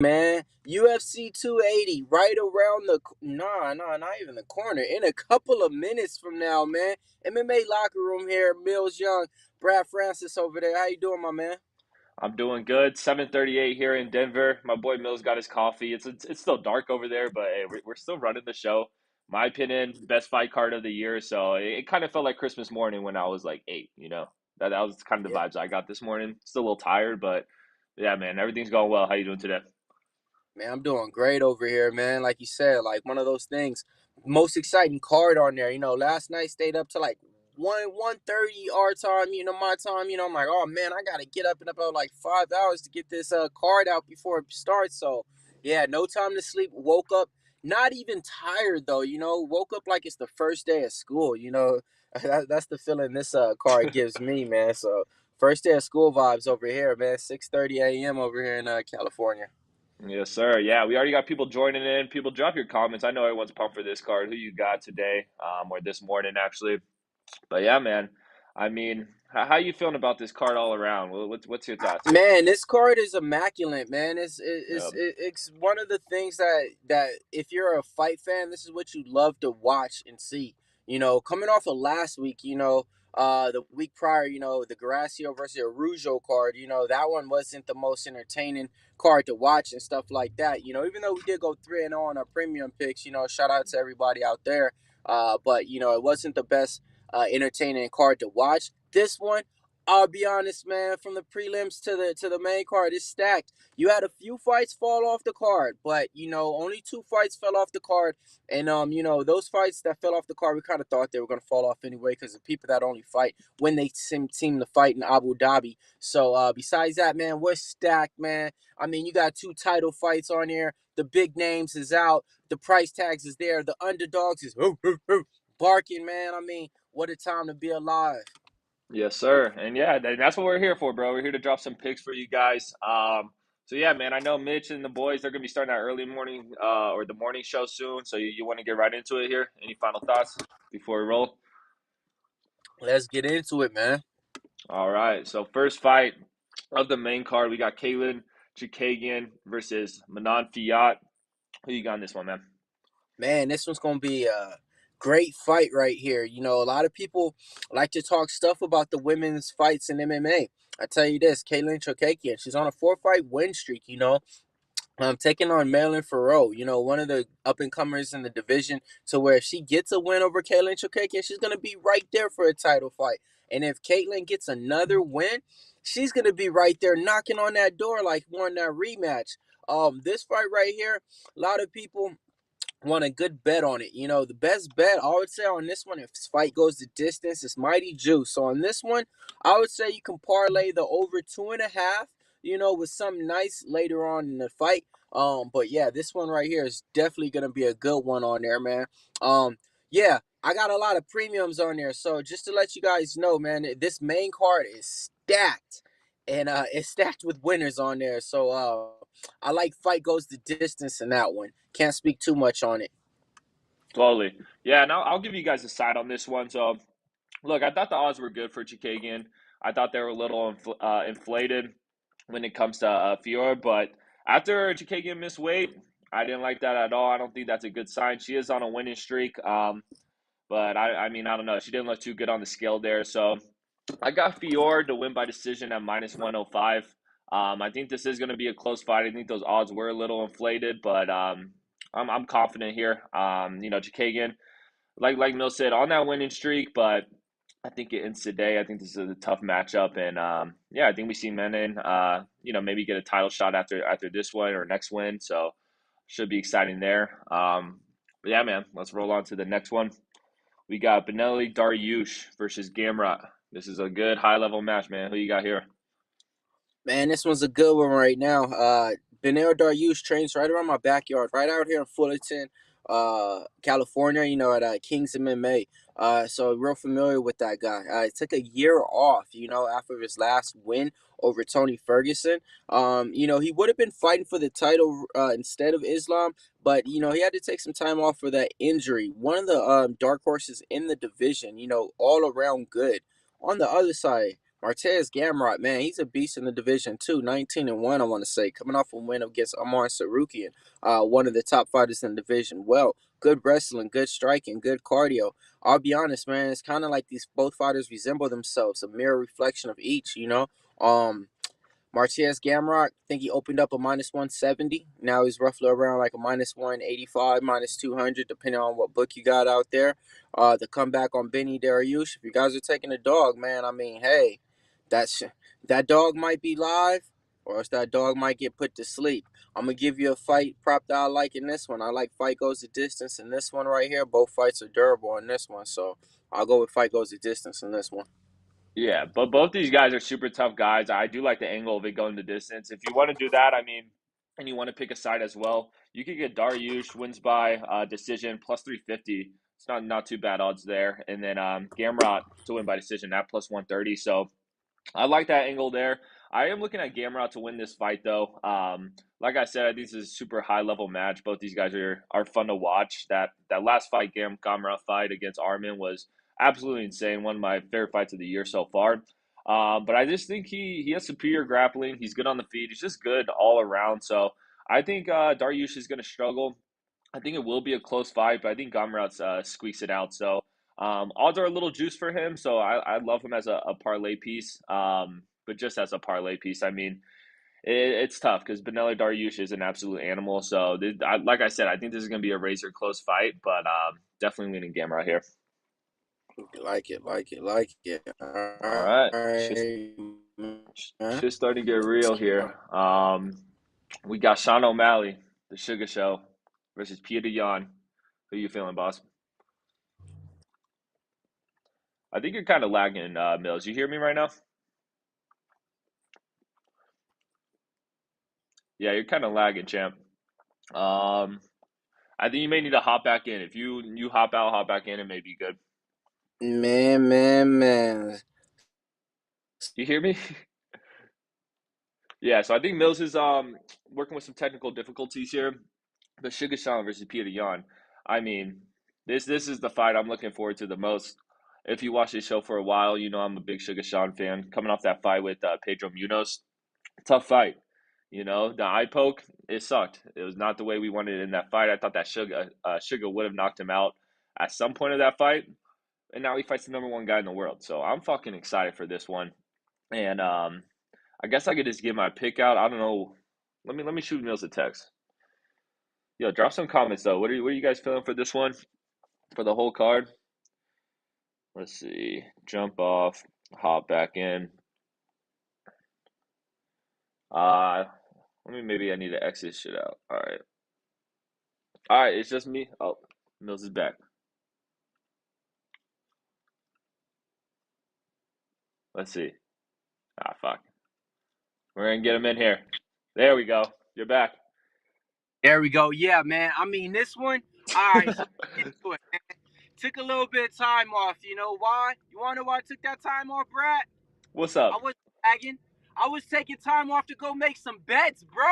Man, UFC 280 right around the not even the corner. In a couple of minutes from now, man. MMA locker room here. Mills Young, Brad Francis over there. How you doing, my man? I'm doing good. 7:38 here in Denver. My boy Mills got his coffee. It's still dark over there, but hey, we're still running the show. My opinion, best fight card of the year. So it kind of felt like Christmas morning when I was like 8. That was kind of the Yeah, vibes I got this morning. Still a little tired, but yeah, man, everything's going well. How you doing today? man, I'm doing great over here, man. Like you said, like one of those things. Most exciting card on there. Last night stayed up to like 1:30 our time. My time. I'm like, oh man, I gotta get up in about like 5 hours to get this card out before it starts. So yeah, no time to sleep. Woke up not even tired though. Woke up like it's the first day of school. That's the feeling this card gives me, man. So first day of school vibes over here, man. 6:30 a.m. over here in California. Yes, sir. Yeah, we already got people joining in. People, drop your comments. I know everyone's pumped for this card. Who you got today, or this morning, actually. But yeah, man. I mean, how you feeling about this card all around? What's your thoughts? Man, this card is immaculate, man. Yeah. It's one of the things that if you're a fight fan, this is what you love to watch and see. Coming off of last week, the week prior, the Gracio versus Arujo card, that one wasn't the most entertaining card to watch and stuff like that. Even though we did go 3-0 on our premium picks, shout out to everybody out there. But it wasn't the best entertaining card to watch. This one, I'll be honest, man. From the prelims to the main card, it's stacked. You had a few fights fall off the card, but only two fights fell off the card, and those fights that fell off the card, we kind of thought they were gonna fall off anyway because the people that only fight when they seem to fight in Abu Dhabi. So besides that, man, we're stacked, man. I mean, you got two title fights on here. The big names is out. The price tags is there. The underdogs is barking, man. I mean, what a time to be alive. Yes, sir. And yeah, that's what we're here for, bro. We're here to drop some picks for you guys. So yeah, man, I know Mitch and the boys, they're gonna be starting that early morning or the morning show soon. So you want to get right into it here? Any final thoughts before we roll? Let's get into it, man. All right. So first fight of the main card, we got Kaylin Chookagian versus Manon Fiat. Who you got in this one, man? Man, this one's gonna be a great fight right here. A lot of people like to talk stuff about the women's fights in MMA. I tell you this, Kaylin Chookagian, she's on a 4-fight win streak. Taking on Marilyn Fiorot, one of the up and comers in the division. So where if she gets a win over Kaylin Chookagian, she's gonna be right there for a title fight. And if Caitlin gets another win, she's gonna be right there knocking on that door like wanting that rematch. This fight right here, a lot of people want a good bet on it. The best bet I would say on this one, if this fight goes the distance, is Mighty Juice. So on this one, I would say you can parlay the over 2.5. With some nice later on in the fight. But yeah, this one right here is definitely gonna be a good one on there, man. Yeah, I got a lot of premiums on there. So just to let you guys know, man, this main card is stacked, and it's stacked with winners on there. So I like fight goes the distance in that one. Can't speak too much on it. Totally. Yeah, and I'll give you guys a side on this one. So look, I thought the odds were good for Chookagian. I thought they were a little inflated when it comes to Fiorot, but after Chookagian missed weight, I didn't like that at all. I don't think that's a good sign. She is on a winning streak, but I mean, I don't know. She didn't look too good on the scale there. So I got Fiorot to win by decision at minus 105. I think this is going to be a close fight. I think those odds were a little inflated, but I'm confident here. Chookagian, like Mill said, on that winning streak, but I think it ends today. I think this is a tough matchup, and yeah, I think we see Menon, maybe get a title shot after this one or next win. So should be exciting there. But yeah, man, let's roll on to the next one. We got Benelli Dariush versus Gamrot. This is a good high level match, man. Who you got here? Man, this one's a good one right now. Benel Dariush trains right around my backyard, right out here in Fullerton, California. At Kings MMA. So real familiar with that guy. He took a year off, after his last win over Tony Ferguson. He would have been fighting for the title instead of Islam, but he had to take some time off for that injury. One of the dark horses in the division. All around good. On the other side. Martez Gamrot, man, he's a beast in the division too. 19-1, I want to say, coming off a win against Amar Sarukian, one of the top fighters in the division. Well, good wrestling, good striking, good cardio. I'll be honest, man, it's kind of like these both fighters resemble themselves, a mirror reflection of each. Um, Martez Gamrot, I think he opened up a -170. Now he's roughly around like a -185, -200, depending on what book you got out there. The comeback on Benny Dariush. If you guys are taking a dog, man, I mean, hey, that's that dog might be live, or else that dog might get put to sleep. I'm gonna give you a fight prop that I like in this one. I like fight goes the distance in this one right here. Both fights are durable in this one, so I'll go with fight goes the distance in this one. Yeah, but both these guys are super tough guys. I do like the angle of it going the distance. If you want to do that, I mean, and you want to pick a side as well, you could get Dariush wins by decision plus 350. It's not too bad odds there. And then Gamrot to win by decision at plus 130. So I like that angle there. I am looking at Gamrot to win this fight, though. Like I said, I think this is a super high level match. Both these guys are fun to watch. That last fight, Gamrot fight against Armin, was absolutely insane. One of my favorite fights of the year so far. But I just think he has superior grappling. He's good on the feet. He's just good all around. So I think Dariush is going to struggle. I think it will be a close fight, but I think Gamrot squeaks it out. So odds are a little juice for him, so I love him as a parlay piece. But just as a parlay piece, I mean, it's tough because Benelo Dariush is an absolute animal. So, like I said, I think this is going to be a razor close fight, but definitely leaning Gamrot here. Like it. All right, Alright, man. shit's starting to get real here. We got Sean O'Malley, the Sugar Show, versus Peter Yan. Who you feeling, boss? I think you're kind of lagging, Mills. You hear me right now? Yeah, you're kind of lagging, champ. Um, I think you may need to hop back in. If you hop out, hop back in, it may be good. Man. You hear me? Yeah, so I think Mills is working with some technical difficulties here. But Sugar Sean versus Peter Yan. I mean, this is the fight I'm looking forward to the most. If you watch this show for a while, you know I'm a big Sugar Sean fan. Coming off that fight with Pedro Munoz, tough fight. You know, the eye poke, it sucked. It was not the way we wanted it in that fight. I thought that Sugar would have knocked him out at some point of that fight, and now he fights the number one guy in the world. So I'm fucking excited for this one. And I guess I could just get my pick out. I don't know. Let me shoot Mills a text. Yo, drop some comments though. What are you guys feeling for this one? For the whole card? Let's see. Jump off, hop back in. Uh maybe I need to exit shit out. All right. All right, it's just me. Oh, Mills is back. Let's see. Ah, fuck. We're gonna get him in here. There we go. You're back. There we go. Yeah, man. I mean, this one. All right, so let's get to it, man. Took a little bit of time off. You know why? You want to know why I took that time off, Brad? What's I up? was lagging. I was taking time off to go make some bets, bro.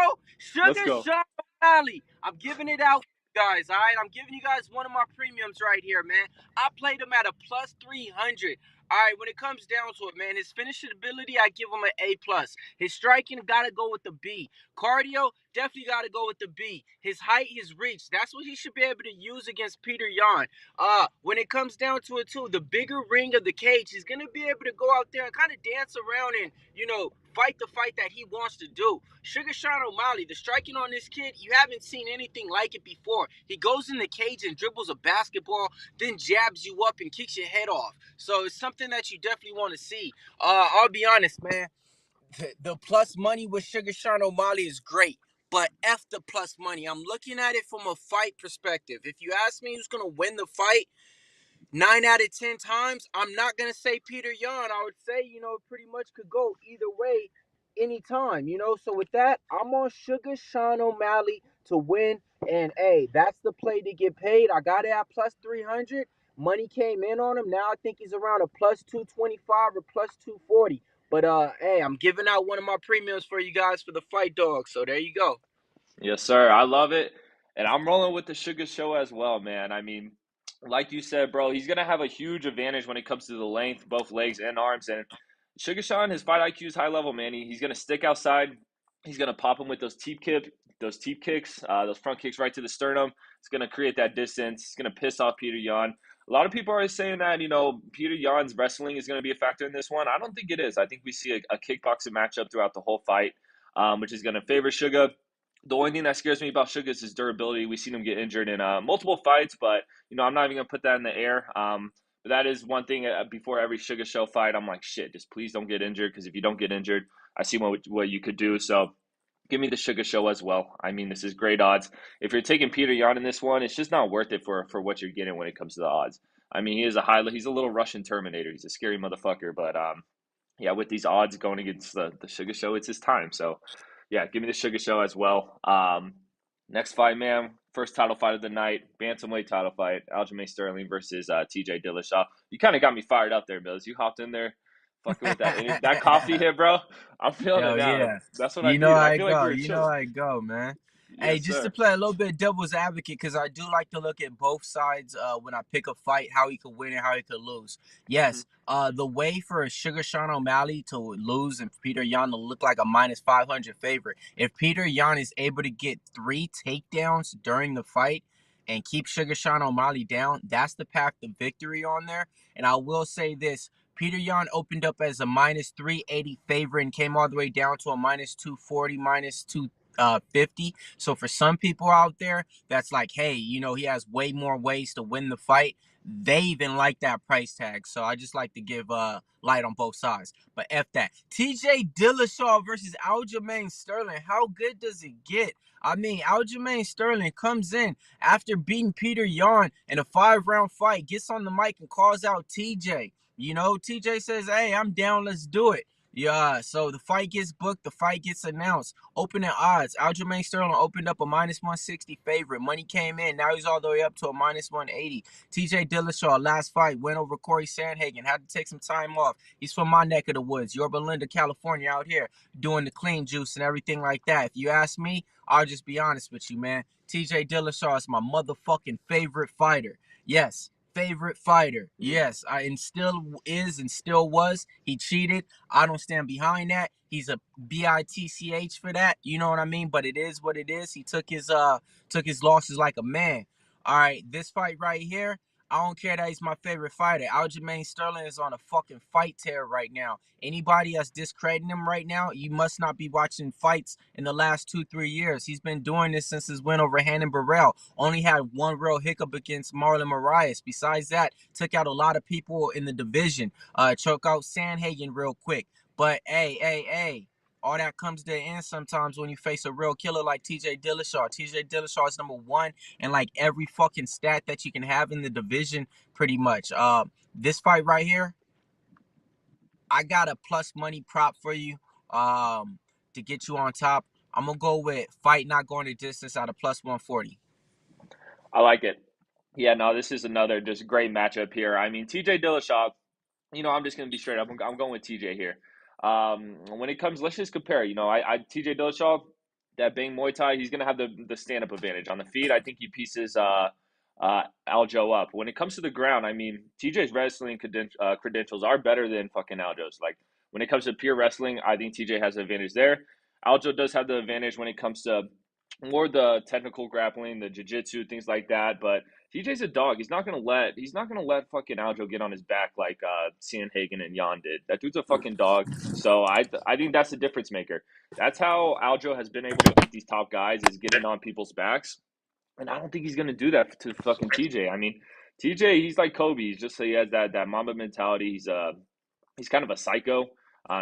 Let's Sugar go. Sean Valley. I'm giving it out, guys. All right, I'm giving you guys one of my premiums right here, man. I played him at a plus 300. All right, when it comes down to it, man, his finishing ability, I give him an A plus. His striking, gotta go with the B. Cardio, definitely gotta go with the B. His height, his reach, that's what he should be able to use against Peter Yan. When it comes down to it too, the bigger ring of the cage, he's gonna be able to go out there and kind of dance around and fight the fight that he wants to do. Sugar Sean O'Malley, the striking on this kid, you haven't seen anything like it before. He goes in the cage and dribbles a basketball, then jabs you up and kicks your head off. So it's something that you definitely want to see. I'll be honest, man. The plus money with Sugar Sean O'Malley is great. But F the plus money. I'm looking at it from a fight perspective. If you ask me who's going to win the fight, 9 out of 10 times, I'm not gonna say Peter Yan. I would say, pretty much could go either way anytime. So with that, I'm on Sugar Sean O'Malley to win. And hey, that's the play to get paid. I got it at plus 300. Money came in on him. Now I think he's around a plus 225 or plus 240. But hey, I'm giving out one of my premiums for you guys for the fight dog. So there you go. Yes, sir. I love it. And I'm rolling with the Sugar Show as well, man. I mean, like you said, bro, he's gonna have a huge advantage when it comes to the length, both legs and arms. And Sugar Sean, his fight IQ is high level, man. He's gonna stick outside. He's gonna pop him with those teep kicks, those front kicks right to the sternum. It's gonna create that distance. It's gonna piss off Peter Yan. A lot of people are saying that Peter Yan's wrestling is gonna be a factor in this one. I don't think it is. I think we see a kickboxing matchup throughout the whole fight, which is gonna favor Sugar. The only thing that scares me about Sugar is his durability. We've seen him get injured in multiple fights, but I'm not even gonna put that in the air. But that is one thing before every Sugar Show fight, I'm like, shit, just please don't get injured, because if you don't get injured, I see what you could do. So give me the Sugar Show as well. I mean, this is great odds. If you're taking Peter Yan in this one, it's just not worth it for what you're getting when it comes to the odds. I mean, he's a little Russian Terminator. He's a scary motherfucker, but yeah, with these odds going against the Sugar Show, it's his time. So yeah, give me the Sugar Show as well. Next fight, man. First title fight of the night, bantamweight title fight, Aljamain Sterling versus TJ Dillashaw. You kind of got me fired up there, Bills. You hopped in there, fucking with that coffee hit, bro. I'm feeling it Hell now. yeah. That's what I You know need. how I I feel like we go. were You know chilling. how I go, man. Hey, Yes, just to sir. play a little bit devil's advocate, because I do like to look at both sides when I pick a fight, how he could win and how he could lose. Hmm. Yes, the way for a Sugar Sean O'Malley to lose and Peter Yan to look like a minus 500 favorite, if Peter Yan is able to get 3 takedowns during the fight and keep Sugar Sean O'Malley down, that's the path to victory on there. And I will say this. Peter Yan opened up as a minus 380 favorite and came all the way down to a minus 240, minus 250. So for some people out there, that's like, hey, he has way more ways to win the fight. They even like that price tag. So I just like to give light on both sides. But F that. TJ Dillashaw versus Aljamain Sterling. How good does it get? I mean, Aljamain Sterling comes in after beating Peter Yan in a 5-round fight, gets on the mic and calls out TJ. TJ says, hey, I'm down, let's do it. Yeah, so the fight gets booked, the fight gets announced. Opening odds, Aljamain Sterling opened up a minus 160 favorite. Money came in, now he's all the way up to a minus 180. TJ Dillashaw, last fight, went over Corey Sandhagen, had to take some time off. He's from my neck of the woods, Yorba Linda, California, out here, doing the clean juice and everything like that. If you ask me, I'll just be honest with you, man. TJ Dillashaw is my motherfucking favorite fighter. Yes, favorite fighter. Yes, and still is and still was. He cheated. I don't stand behind that. He's a bitch for that. You know what I mean? But it is what it is. He took his losses like a man. All right, this fight right here, I don't care that he's my favorite fighter. Aljamain Sterling is on a fucking fight tear right now. Anybody that's discrediting him right now, you must not be watching fights in the last 2-3 years. He's been doing this since his win over Hannon Burrell. Only had one real hiccup against Marlon Moraes. Besides that, took out a lot of people in the division. Choke out Sandhagen real quick. But hey, all that comes to an end sometimes when you face a real killer like TJ Dillashaw. TJ Dillashaw is number one in like every fucking stat that you can have in the division, pretty much. This fight right here, I got a plus money prop for you to get you on top. I'm gonna go with fight not going the distance out of plus 140. I like it. Yeah, no, this is another just great matchup here. I mean, TJ Dillashaw, I'm just going to be straight up. I'm going with TJ here. When it comes, let's just compare. TJ Dillashaw, that Bang Muay Thai, he's going to have the stand up advantage on the feet. I think he pieces Aljo up. When it comes to the ground, I mean, TJ's wrestling credentials are better than fucking Aljo's. Like when it comes to pure wrestling, I think TJ has the advantage there. Aljo does have the advantage when it comes to more the technical grappling, the jiu-jitsu, things like that. But TJ's a dog. He's not gonna let fucking Aljo get on his back like Sandhagen and Jan did. That dude's a fucking dog. So I think that's the difference maker. That's how Aljo has been able to beat these top guys, is getting on people's backs. And I don't think he's gonna do that to fucking TJ. I mean, TJ, he's like Kobe. He's just he has that Mamba mentality. He's kind of a psycho.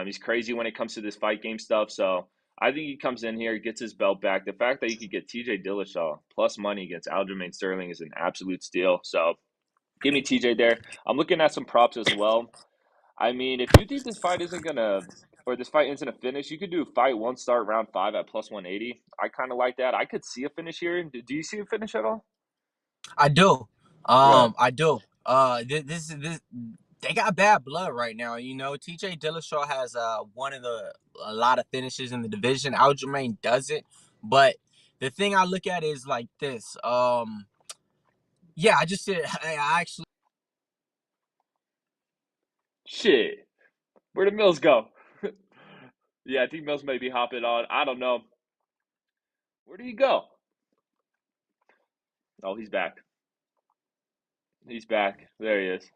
He's crazy when it comes to this fight game stuff. So I think he comes in here, gets his belt back. The fact that you could get TJ Dillashaw plus money against Aljamain Sterling is an absolute steal. So give me TJ there. I'm looking at some props as well. I mean, if you think this fight isn't a finish, you could do fight one start round five at plus 180. I kind of like that. I could see a finish here. Do you see a finish at all? I do. Yeah. I do. This they got bad blood right now. TJ Dillashaw has one of a lot of finishes in the division. Aljamain doesn't. But the thing I look at is like this. Yeah, I actually Shit. Where did Mills go? Yeah, I think Mills may be hopping on. I don't know. Where did he go? Oh, he's back. He's back. There he is.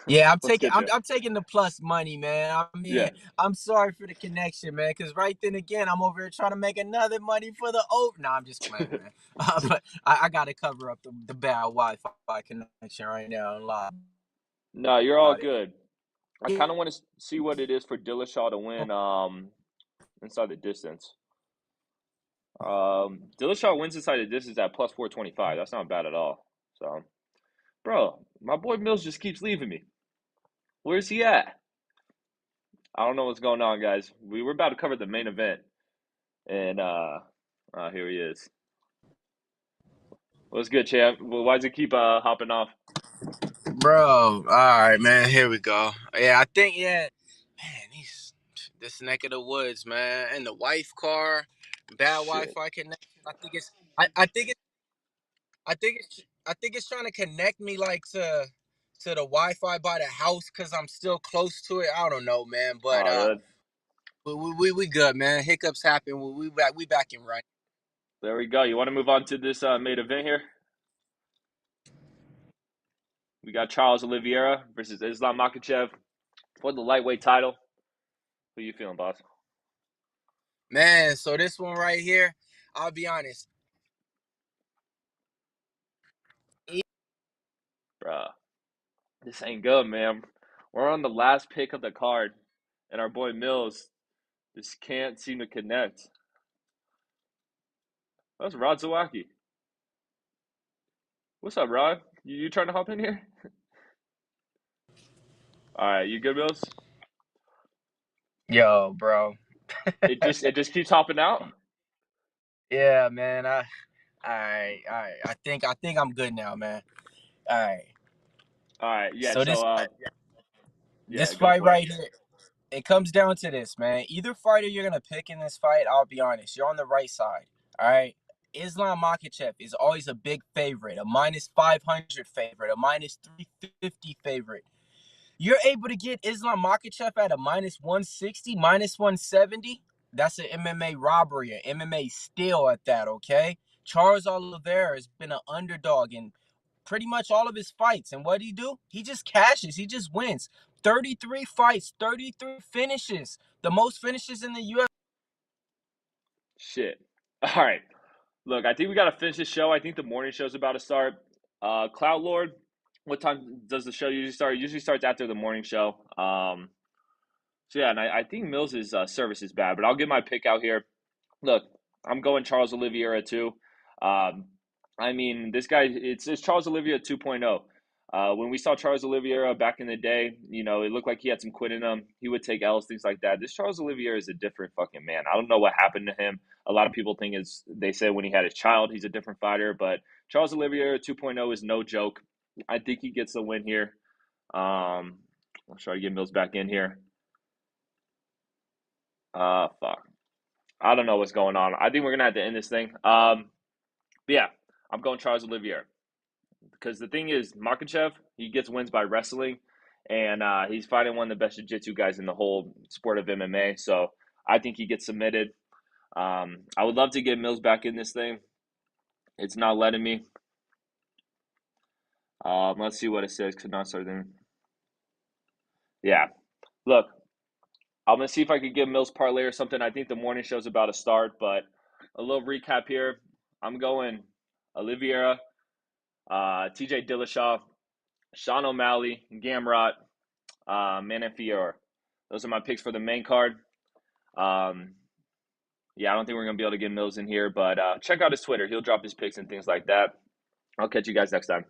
Yeah, I'm What's taking good, I'm Jay? I'm taking the plus money, man. I mean, Yeah. I'm sorry for the connection, man, because right then again, I'm over here trying to make another money for the over. Nah, I'm just playing, man. But I got to cover up the bad Wi-Fi connection right now and lie No, you're all about it. good. I kind of want to see what it is for Dillashaw to win inside the distance. Dillashaw wins inside the distance at plus 425. That's not bad at all. So, bro, my boy Mills just keeps leaving me. Where's he at? I don't know what's going on, guys. We were about to cover the main event, and here he is. What's good, champ? Well, why does it keep hopping off? Bro, all right, man. Here we go. Yeah, I think man, this neck of the woods, man, and the wife car, bad Shit. Wi-Fi connection. I think it's trying to connect me like to the Wi-Fi by the house because I'm still close to it. I don't know, man, but Oh, that, we good, man. Hiccups happen. We back in running. there we go. You want to move on to this main event here? We got Charles Oliveira versus Islam Makhachev for the lightweight title. Who you feeling, boss? Man, so this one right here, I'll be honest. Bruh, this ain't good, man. We're on the last pick of the card, and our boy Mills just can't seem to connect. That's Rod Zawacki. What's up, Rod? You trying to hop in here? All right, you good, Mills? Yo, bro. It just keeps hopping out. Yeah, man. All right. I think I'm good now, man. All right. All right, yeah. So So this yeah, this go fight for it. right here, it comes down to this, man. Either fighter you're gonna pick in this fight, I'll be honest, you're on the right side. All right. Islam Makhachev is always a big favorite, a minus 500 favorite, a minus 350 favorite. You're able to get Islam Makhachev at a minus 160, minus 170. That's an MMA robbery, an MMA steal at that, okay? Charles Oliveira has been an underdog in pretty much all of his fights. And what do? He just cashes. He just wins. 33 fights, 33 finishes. The most finishes in the UFC. Shit. All right. Look, I think we got to finish this show. I think the morning show's about to start. Cloud Lord, what time does the show usually start? It usually starts after the morning show. So yeah, and I think Mills' service is bad, but I'll get my pick out here. Look, I'm going Charles Oliveira too. Um, I mean, this guy, it's Charles Oliveira 2.0. When we saw Charles Oliveira back in the day, it looked like he had some quit in him. He would take L's, things like that. This Charles Oliveira is a different fucking man. I don't know what happened to him. A lot of people think they say when he had his child, he's a different fighter, but Charles Oliveira 2.0 is no joke. I think he gets the win here. I'll try to get Mills back in here. Fuck. I don't know what's going on. I think we're gonna have to end this thing. But yeah, I'm going Charles Olivier because the thing is, Makhachev he gets wins by wrestling, and he's fighting one of the best jiu-jitsu guys in the whole sport of MMA. So I think he gets submitted. I would love to get Mills back in this thing. It's not letting me. Let's see what it says. Could not start then. Yeah. Look, I'm gonna see if I could get Mills parlay or something. I think the morning show's about to start, but a little recap here. I'm going Oliveira, TJ Dillashaw, Sean O'Malley, Gamrot, and Fiorot. Those are my picks for the main card. Um, yeah, I don't think we're going to be able to get Mills in here, but check out his Twitter. He'll drop his picks and things like that. I'll catch you guys next time.